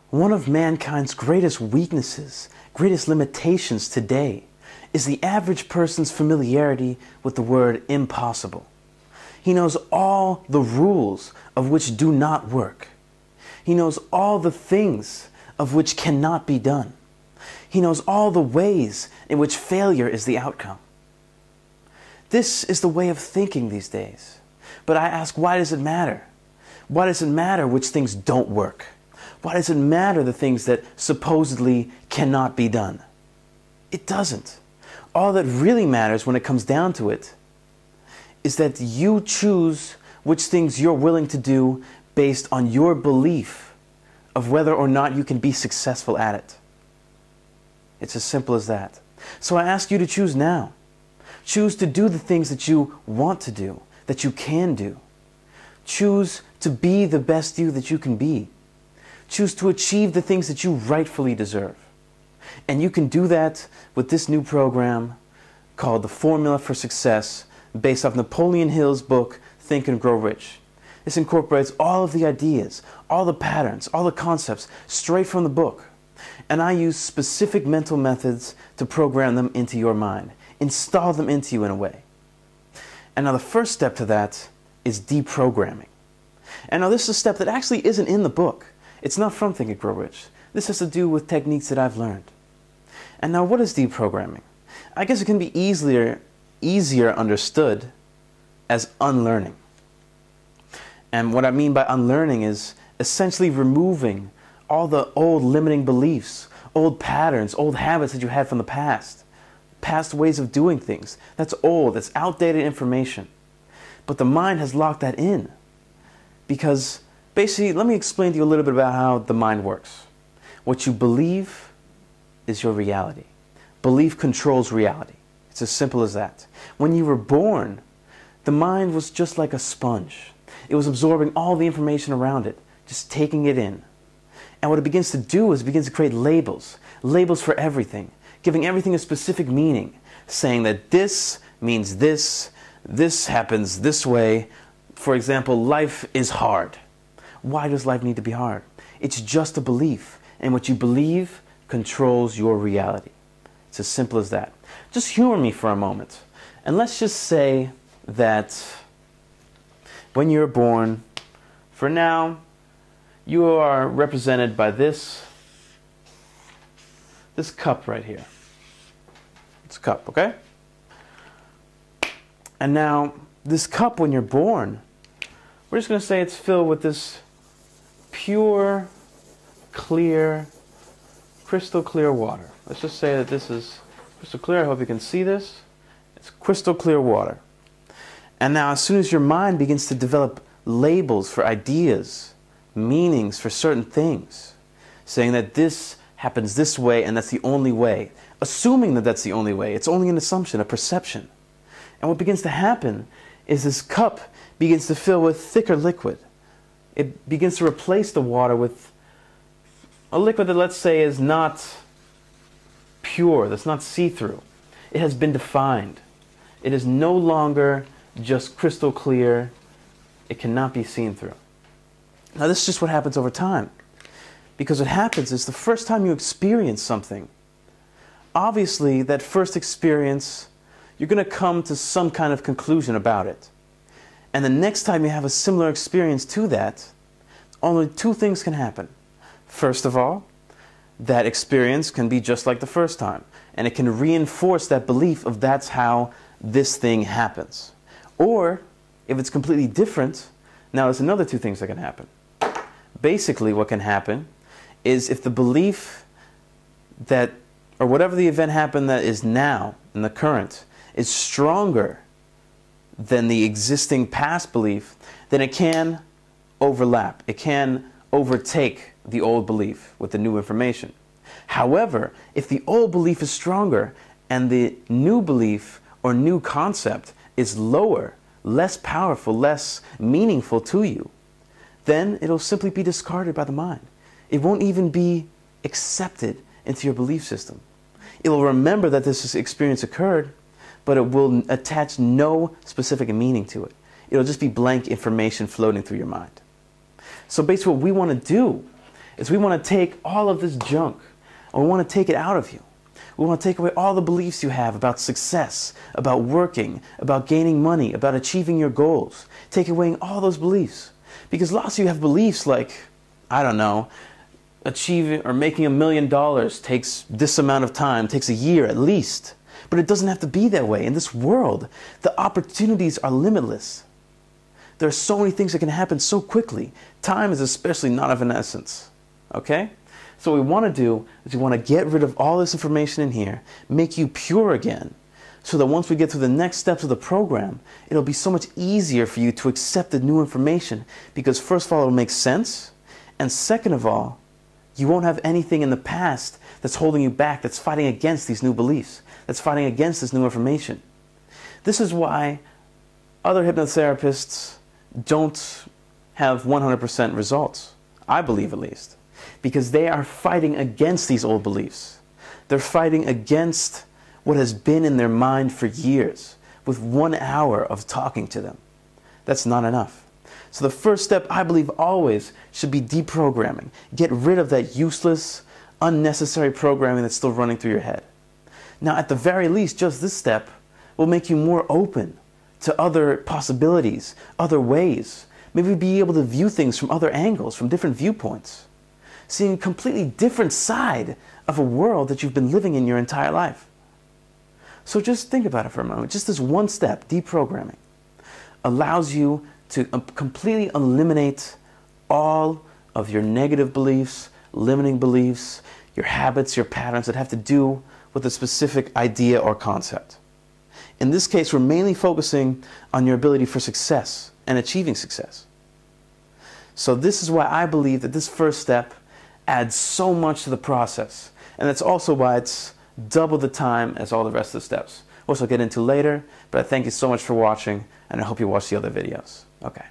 One of mankind's greatest weaknesses, greatest limitations today, is the average person's familiarity with the word impossible. He knows all the rules of which do not work. He knows all the things of which cannot be done. He knows all the ways in which failure is the outcome. This is the way of thinking these days. But I ask, why does it matter? Why does it matter which things don't work? Why does it matter the things that supposedly cannot be done? It doesn't. All that really matters when it comes down to it is that you choose which things you're willing to do based on your belief of whether or not you can be successful at it. It's as simple as that. So I ask you to choose now. Choose to do the things that you want to do, that you can do. Choose to be the best you that you can be. Choose to achieve the things that you rightfully deserve. And you can do that with this new program called The Formula for Success, based off Napoleon Hill's book, Think and Grow Rich. This incorporates all of the ideas, all the patterns, all the concepts straight from the book. And I use specific mental methods to program them into your mind, install them into you in a way. And now the first step to that is deprogramming. And now this is a step that actually isn't in the book. It's not from Think and Grow Rich. This has to do with techniques that I've learned. And now what is deprogramming? I guess it can be easier understood as unlearning. And what I mean by unlearning is essentially removing all the old limiting beliefs, old patterns, old habits that you had from the past ways of doing things. That's old, that's outdated information. But the mind has locked that in. Because basically, let me explain to you a little bit about how the mind works. What you believe is your reality. Belief controls reality. It's as simple as that. When you were born, the mind was just like a sponge. It was absorbing all the information around it, just taking it in. And what it begins to do is it begins to create labels. Labels for everything, giving everything a specific meaning, saying that this means this happens this way. For example, life is hard. Why does life need to be hard? It's just a belief, and what you believe controls your reality. It's as simple as that. Just humor me for a moment, and let's just say that when you're born, for now, you are represented by this cup right here. It's a cup, okay? And now, this cup, when you're born, we're just going to say it's filled with this pure, clear, crystal clear water. Let's just say that this is crystal clear. I hope you can see this. It's crystal clear water. And now as soon as your mind begins to develop labels for ideas, meanings for certain things, saying that this happens this way and that's the only way, assuming that that's the only way, it's only an assumption, a perception. And what begins to happen is this cup begins to fill with thicker liquid. It begins to replace the water with a liquid that, let's say, is not pure, that's not see-through. It has been defined. It is no longer just crystal clear. It cannot be seen through. Now this is just what happens over time. Because what happens is the first time you experience something, obviously that first experience, you're going to come to some kind of conclusion about it. And the next time you have a similar experience to that, only two things can happen. First of all, that experience can be just like the first time, and it can reinforce that belief of that's how this thing happens. Or, if it's completely different, now there's another two things that can happen. Basically, what can happen is if the belief that, or whatever the event happened that is now, in the current, is stronger than the existing past belief, then it can overlap. It can overtake the old belief with the new information. However, if the old belief is stronger and the new belief or new concept is lower, less powerful, less meaningful to you, then it'll simply be discarded by the mind. It won't even be accepted into your belief system. It will remember that this experience occurred, but it will attach no specific meaning to it. It'll just be blank information floating through your mind. So basically what we want to do is we want to take all of this junk and we want to take it out of you. We want to take away all the beliefs you have about success, about working, about gaining money, about achieving your goals. Take away all those beliefs. Because lots of you have beliefs like, I don't know, achieving or making $1 million takes this amount of time, takes a year at least. But it doesn't have to be that way. In this world, the opportunities are limitless. There are so many things that can happen so quickly. Time is especially not of an essence. Okay? So what we want to do is we want to get rid of all this information in here, make you pure again, so that once we get through the next steps of the program, it'll be so much easier for you to accept the new information, because first of all, it'll make sense, and second of all, you won't have anything in the past that's holding you back, that's fighting against these new beliefs, that's fighting against this new information. This is why other hypnotherapists don't have 100% results, I believe at least. Because they are fighting against these old beliefs. They're fighting against what has been in their mind for years with 1 hour of talking to them. That's not enough. So the first step, I believe, always should be deprogramming. Get rid of that useless, unnecessary programming that's still running through your head. Now, at the very least, just this step will make you more open to other possibilities, other ways. Maybe be able to view things from other angles, from different viewpoints. Seeing a completely different side of a world that you've been living in your entire life. So just think about it for a moment. Just this one step, deprogramming, allows you to completely eliminate all of your negative beliefs, limiting beliefs, your habits, your patterns that have to do with a specific idea or concept. In this case, we're mainly focusing on your ability for success and achieving success. So this is why I believe that this first step adds so much to the process. And that's also why it's double the time as all the rest of the steps, which I'll get into later. But I thank you so much for watching, and I hope you watch the other videos. Okay.